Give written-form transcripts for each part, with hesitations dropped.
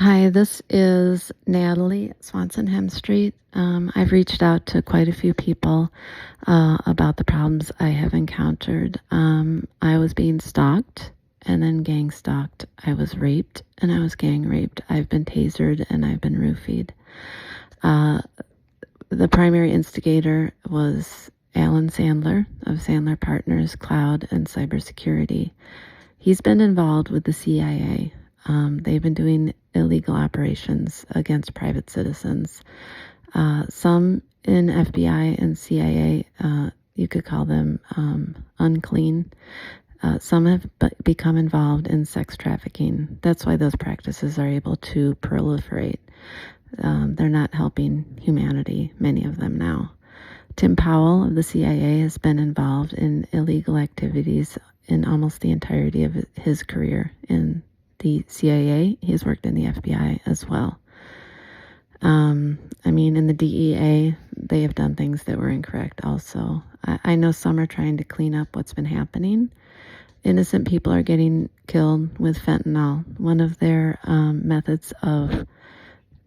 Hi, this is Natalie Swanson Hemstreet. I've reached out to quite a few people about the problems I have encountered. I was being stalked and then gang stalked. I was raped and I was gang raped. I've been tasered and I've been roofied. The primary instigator was Alan Sandler of Sandler Partners, Cloud, and Cybersecurity. He's been involved with the CIA. They've been doing illegal operations against private citizens. Some in FBI and CIA, you could call them unclean. Some have become involved in sex trafficking. That's why those practices are able to proliferate. They're not helping humanity, many of them now. Tim Powell of the CIA has been involved in illegal activities in almost the entirety of his career in the CIA. He's worked in the FBI as well. In the DEA, they have done things that were incorrect also. I know some are trying to clean up what's been happening. Innocent people are getting killed with fentanyl. One of their methods of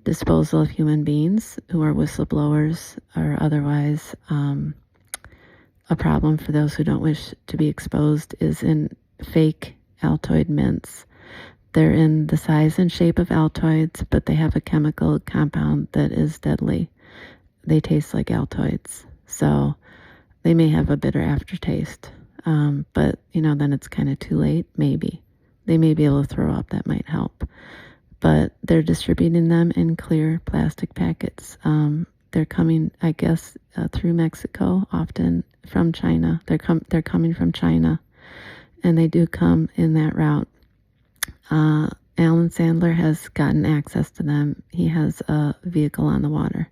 disposal of human beings who are whistleblowers or otherwise a problem for those who don't wish to be exposed is in fake Altoid mints. They're in the size and shape of Altoids, but they have a chemical compound that is deadly. They taste like Altoids, so they may have a bitter aftertaste. But, then it's kind of too late, maybe. They may be able to throw up. That might help. But they're distributing them in clear plastic packets. They're coming, I guess, through Mexico, often from China. They're coming from China, and they do come in that route. Alan Sandler has gotten access to them. He has a vehicle on the water,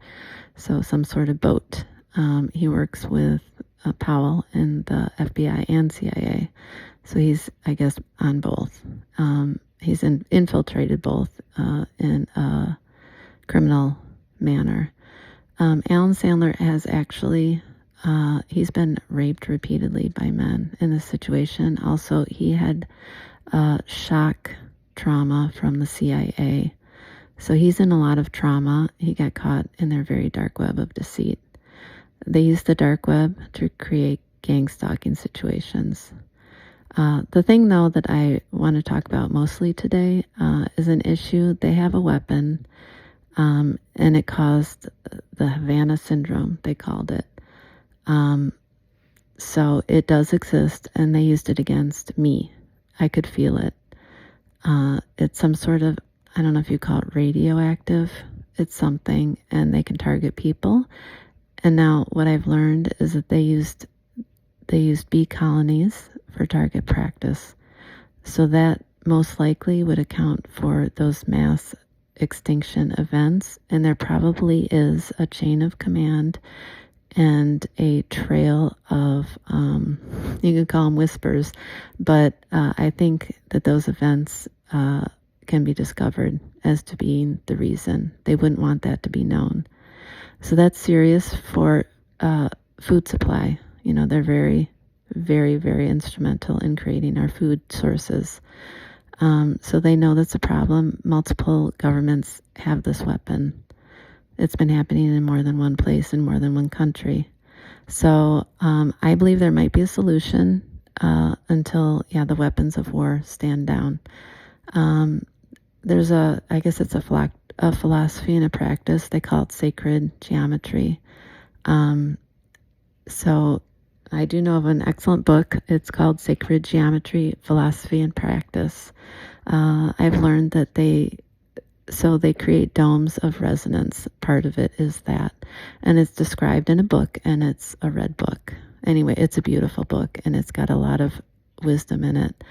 so some sort of boat. He works with Powell in the FBI and CIA, so he's, I guess, on both. He's infiltrated both in a criminal manner. Alan Sandler has actually, he's been raped repeatedly by men in this situation. Also, he had shock trauma from the CIA. So he's in a lot of trauma. He got caught in their very dark web of deceit. They use the dark web to create gang stalking situations. The thing, though, that I want to talk about mostly today is an issue. They have a weapon, and it caused the Havana syndrome, they called it. So it does exist, and they used it against me. I could feel it. It's some sort of, I don't know if you call it radioactive. It's something, and they can target people. And now what I've learned is that they used bee colonies for target practice. So that most likely would account for those mass extinction events. And there probably is a chain of command and a trail of, you can call them whispers, but I think that those events can be discovered as to being the reason. They wouldn't want that to be known. So that's serious for food supply. They're very, very, very instrumental in creating our food sources. So they know that's a problem. Multiple governments have this weapon. It's been happening in more than one place in more than one country. So I believe there might be a solution until, the weapons of war stand down. There's I guess it's a philosophy and a practice. They call it sacred geometry. So I do know of an excellent book. It's called Sacred Geometry, Philosophy and Practice. I've learned that they create domes of resonance. Part of it is that. And it's described in a book, and it's a red book. Anyway, it's a beautiful book, and it's got a lot of wisdom in it.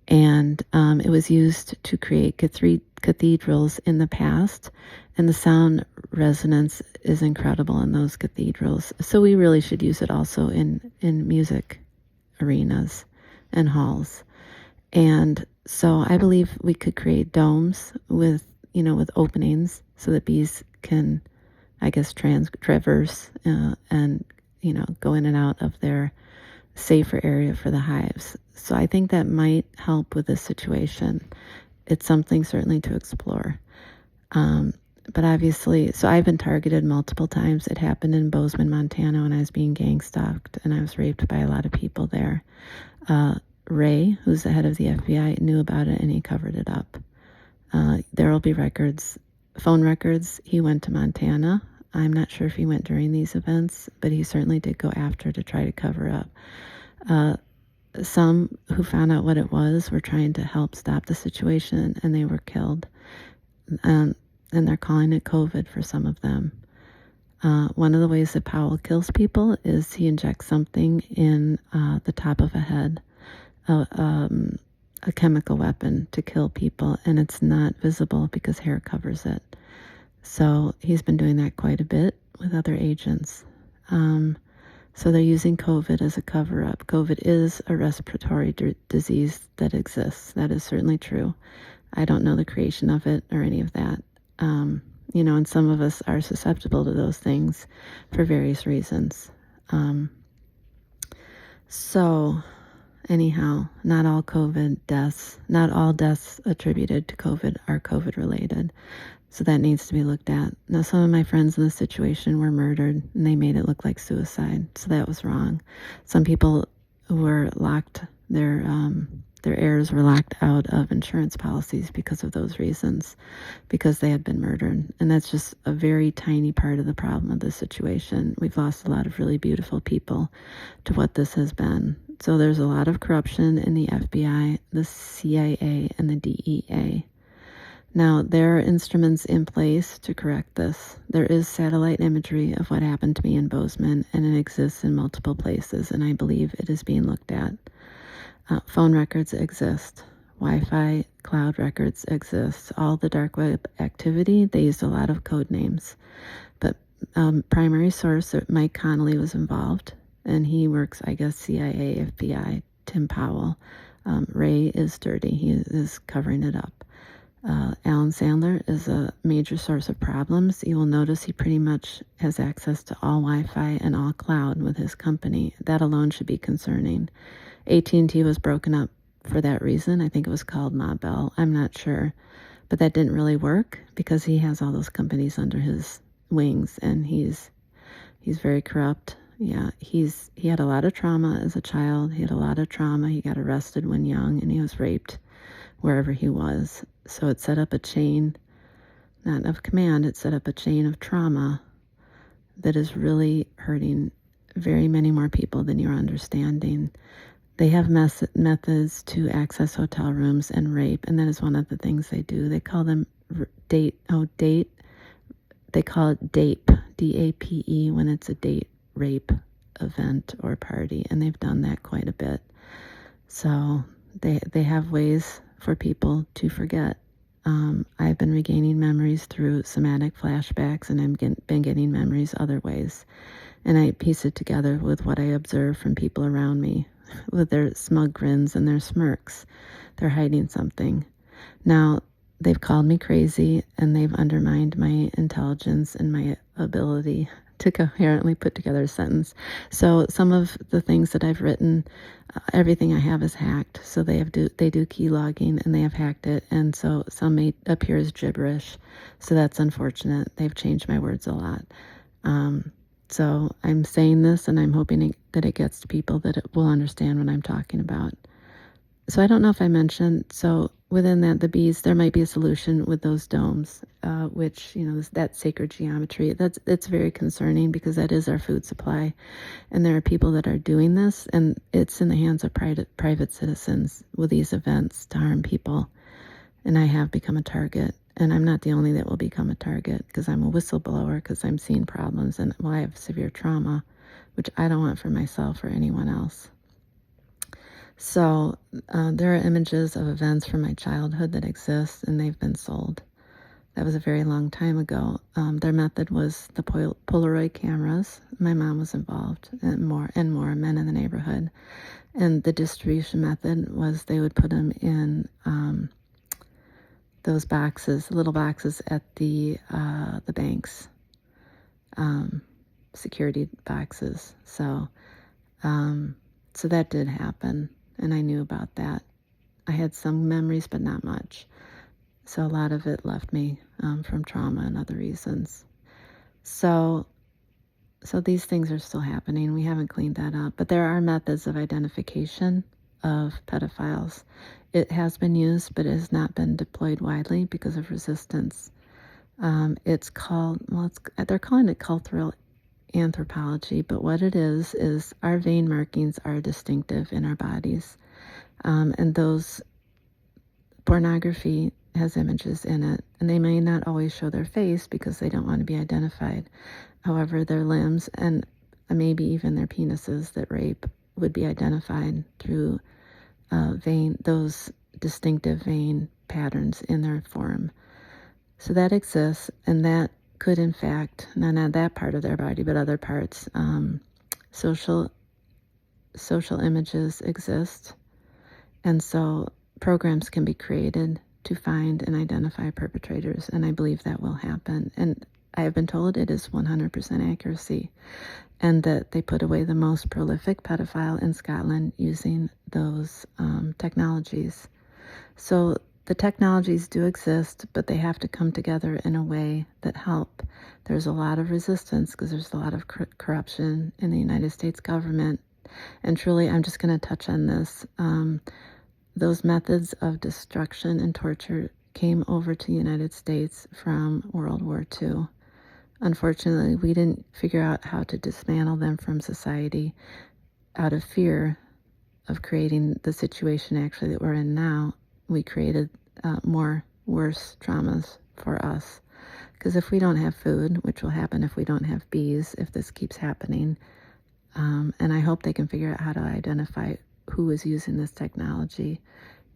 And it was used to create cathedrals in the past, and the sound resonance is incredible in those cathedrals. So we really should use it also in music arenas and halls. And so I believe we could create domes with openings so that bees can, I guess, traverse and, go in and out of their safer area for the hives. So I think that might help with this situation. It's something certainly to explore. Um, but obviously, so I've been targeted multiple times. It happened in Bozeman, Montana when I was being gang stalked, and I was raped by a lot of people there. Ray, who's the head of the FBI, knew about it and he covered it up. There will be records, phone records. He went to Montana. I'm not sure if he went during these events, but he certainly did go after to try to cover up. Some who found out what it was were trying to help stop the situation, and they were killed. And they're calling it COVID for some of them. One of the ways that Powell kills people is he injects something in the top of a head, a chemical weapon to kill people, and it's not visible because hair covers it. So he's been doing that quite a bit with other agents. So they're using COVID as a cover-up. COVID is a respiratory disease that exists. That is certainly true. I don't know the creation of it or any of that. And some of us are susceptible to those things for various reasons. So anyhow, not all COVID deaths, not all deaths attributed to COVID are COVID related. So that needs to be looked at. Now, some of my friends in this situation were murdered and they made it look like suicide. So that was wrong. Some people were locked, their heirs were locked out of insurance policies because of those reasons, because they had been murdered. And that's just a very tiny part of the problem of this situation. We've lost a lot of really beautiful people to what this has been. So there's a lot of corruption in the FBI, the CIA, and the DEA. Now, there are instruments in place to correct this. There is satellite imagery of what happened to me in Bozeman, and it exists in multiple places, and I believe it is being looked at. Phone records exist. Wi-Fi cloud records exist. All the dark web activity, they used a lot of code names. But primary source, Mike Connolly, was involved, and he works, I guess, CIA, FBI, Tim Powell. Ray is dirty. He is covering it up. Alan Sandler is a major source of problems. You will notice he pretty much has access to all Wi-Fi and all cloud with his company. That alone should be concerning. AT&T was broken up for that reason. I think it was called Ma Bell. I'm not sure. But that didn't really work because he has all those companies under his wings, and he's very corrupt. Yeah, he had a lot of trauma as a child. He had a lot of trauma. He got arrested when young, and he was raped wherever he was. So it set up a chain, not of command, it set up a chain of trauma that is really hurting very many more people than you're understanding. They have methods to access hotel rooms and rape, and that is one of the things they do. They call them they call it DAPE, D-A-P-E, when it's a date rape event or party, and they've done that quite a bit. So they have ways for people to forget. I've been regaining memories through somatic flashbacks, and I've been getting memories other ways. And I piece it together with what I observe from people around me, with their smug grins and their smirks. They're hiding something. Now, they've called me crazy, and they've undermined my intelligence and my ability to coherently put together a sentence. So some of the things that I've written, everything I have is hacked. So they do key logging, and they have hacked it. And so some may appear as gibberish. So that's unfortunate. They've changed my words a lot. So I'm saying this, and I'm hoping that it gets to people that it will understand what I'm talking about. So I don't know if I mentioned, so within that, the bees, there might be a solution with those domes, which, that sacred geometry, it's very concerning because that is our food supply. And there are people that are doing this, and it's in the hands of private citizens with these events to harm people. And I have become a target. And I'm not the only that will become a target, because I'm a whistleblower, because I'm seeing problems, and I have severe trauma, which I don't want for myself or anyone else. So there are images of events from my childhood that exist, and they've been sold. That was a very long time ago. Their method was the Polaroid cameras. My mom was involved, and more men in the neighborhood. And the distribution method was they would put them in those boxes, little boxes at the banks, security boxes. So that did happen, and I knew about that. I had some memories, but not much. So a lot of it left me from trauma and other reasons. So these things are still happening. We haven't cleaned that up, but there are methods of identification of pedophiles. It has been used, but it has not been deployed widely because of resistance. It's called, they're calling it cultural anthropology, but what it is our vein markings are distinctive in our bodies. And those pornography has images in it, and they may not always show their face because they don't want to be identified. However, their limbs and maybe even their penises that rape would be identified through those distinctive vein patterns in their form. So that exists, and that could, in fact, not that part of their body, but other parts. Social images exist, and so programs can be created to find and identify perpetrators, and I believe that will happen. And I have been told it is 100% accuracy, and that they put away the most prolific pedophile in Scotland using those technologies. So the technologies do exist, but they have to come together in a way that help. There's a lot of resistance because there's a lot of corruption in the United States government. And truly, I'm just going to touch on this. Those methods of destruction and torture came over to the United States from World War II. Unfortunately, we didn't figure out how to dismantle them from society out of fear of creating the situation actually that we're in now. We created more worse traumas for us. Because if we don't have food, which will happen if we don't have bees, if this keeps happening, and I hope they can figure out how to identify who is using this technology.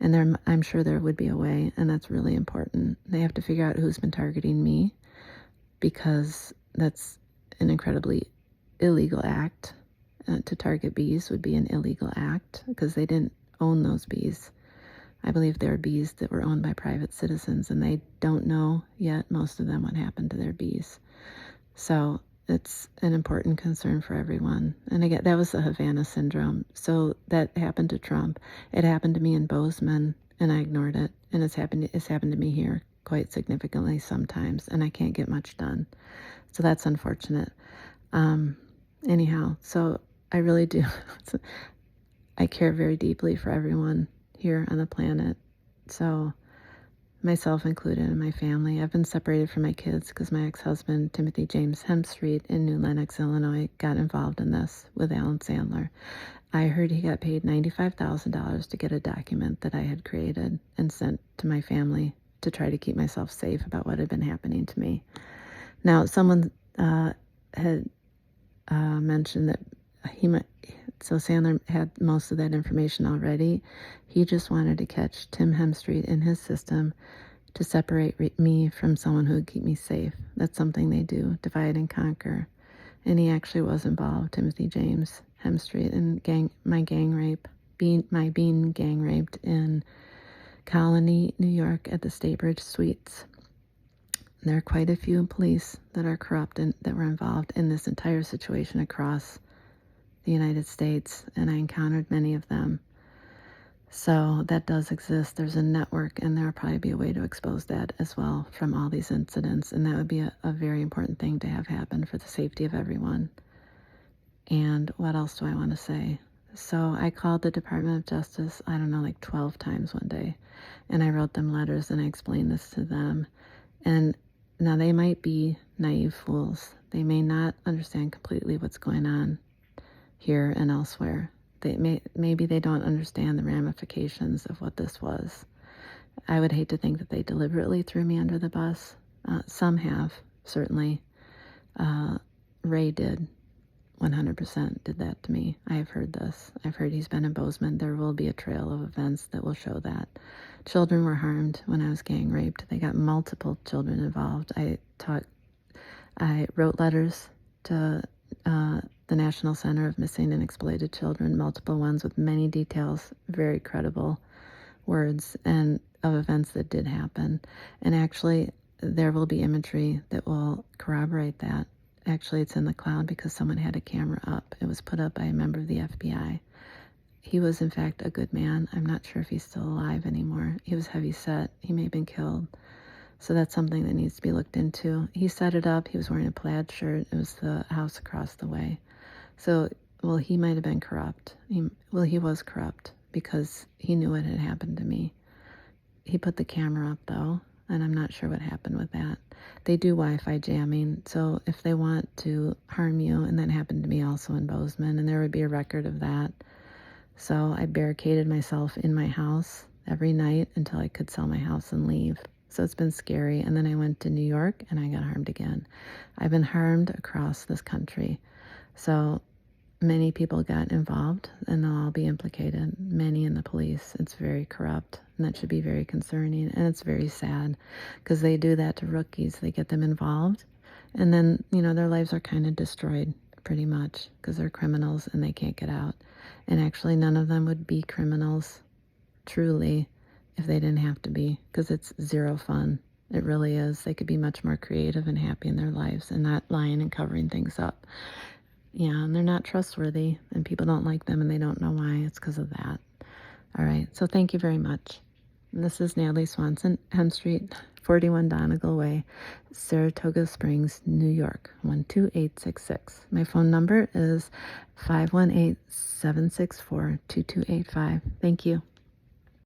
And I'm sure there would be a way, and that's really important. They have to figure out who's been targeting me, because that's an incredibly illegal act. To target bees would be an illegal act because they didn't own those bees. I believe there are bees that were owned by private citizens, and they don't know yet, most of them, what happened to their bees. So it's an important concern for everyone. And again, that was the Havana syndrome. So that happened to Trump. It happened to me in Bozeman, and I ignored it. And it's happened to me here quite significantly sometimes, and I can't get much done. So that's unfortunate. Anyhow, so I really do. I care very deeply for everyone here on the planet. So myself included, and my family. I've been separated from my kids because my ex-husband, Timothy James Hemstreet in New Lenox, Illinois, got involved in this with Alan Sandler. I heard he got paid $95,000 to get a document that I had created and sent to my family to try to keep myself safe about what had been happening to me. Now, someone had mentioned that so Sandler had most of that information already. He just wanted to catch Tim Hemstreet in his system to separate me from someone who would keep me safe. That's something they do, divide and conquer. And he actually was involved, Timothy James Hemstreet, in my gang rape, being gang raped in Colony, New York, at the Staybridge Suites. And there are quite a few police that are corrupt and that were involved in this entire situation across the United States, and I encountered many of them. So that does exist. There's a network, and there'll probably be a way to expose that as well from all these incidents, and that would be a very important thing to have happen for the safety of everyone. And what else do I want to say? So I called the Department of Justice, I don't know, like 12 times one day, and I wrote them letters and I explained this to them. And now they might be naive fools. They may not understand completely what's going on here and elsewhere. Maybe they don't understand the ramifications of what this was. I would hate to think that they deliberately threw me under the bus. Some have, certainly. Ray did. 100% did that to me. I have heard this. I've heard he's been in Bozeman. There will be a trail of events that will show that. Children were harmed when I was gang raped. They got multiple children involved. I wrote letters to the National Center of Missing and Exploited Children, multiple ones with many details, very credible words, and of events that did happen. And actually, there will be imagery that will corroborate that. Actually, it's in the cloud because someone had a camera up. It was put up by a member of the FBI. he was, in fact, a good man. I'm not sure if he's still alive anymore. He was heavy set. He may have been killed. So that's something that needs to be looked into. He set it up. He was wearing a plaid shirt. It was the house across the way. So, well, he might have been corrupt. He was corrupt because he knew what had happened to me. He put the camera up, though, and I'm not sure what happened with that. They do Wi-Fi jamming, so if they want to harm you, and that happened to me also in Bozeman, and there would be a record of that. So I barricaded myself in my house every night until I could sell my house and leave. So it's been scary. And then I went to New York and I got harmed again. I've been harmed across this country. So many people got involved and they'll all be implicated. Many in the police. It's very corrupt and that should be very concerning. And it's very sad because they do that to rookies. They get them involved and then, their lives are kind of destroyed pretty much because they're criminals and they can't get out. And actually none of them would be criminals truly if they didn't have to be, because it's zero fun. It really is. They could be much more creative and happy in their lives and not lying and covering things up. Yeah, and they're not trustworthy and people don't like them and they don't know why. It's because of that. All right, so thank you very much. And this is Natalie Swanson, Hem Street, 41 Donegal Way, Saratoga Springs, New York, 12866. My phone number is 518-764-2285. Thank you.